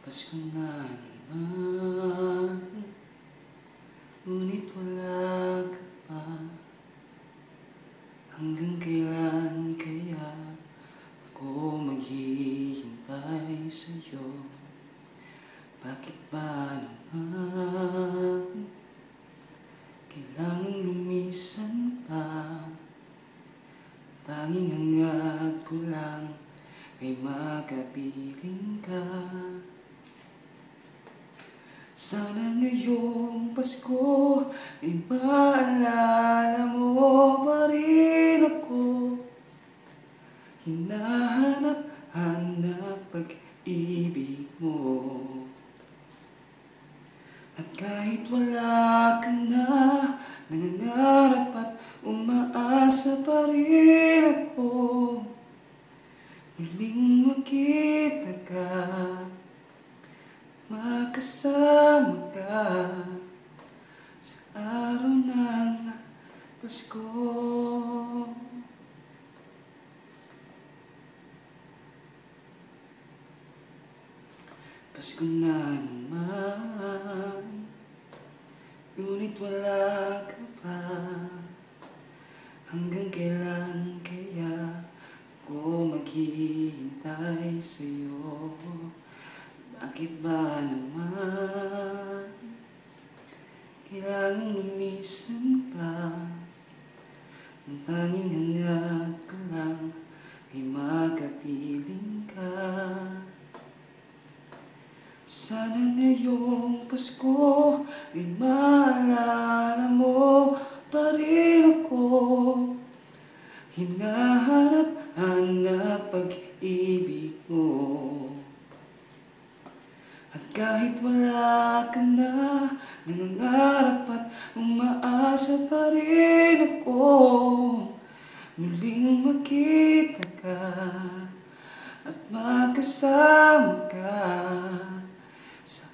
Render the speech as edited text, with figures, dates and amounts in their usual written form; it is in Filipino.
Pasko na naman, ngunit wala ka pa. Hanggang kailan kaya ako maghihintay sa'yo? Bakit ba naman kailangang lumisan pa? Tanging hangad ko lang ay makapiling ka. Sana ngayong Pasko ay maalala mo pa rin ako. Hinahanap-hanap pag-ibig mo. At kahit wala ka na, nangangarap at umaasa pa rin ako. Muling makita ka, makasama ka sa araw ng Pasko. Pasko na naman, ngunit wala ka pa. Hanggang kailan kaya ako maghihintay sa'yo? Bakit ba naman kailangang lumisan pa? Ang tanging hangad ko lang ay makapiling ka. Sana ngayong Pasko ay maalala mo pa rin ako. Hinahanap-hanap pag-ibig mo. At kahit wala ka na, nangangarap at umaasa pa rin ako. Muling makita ka at makasama ka sa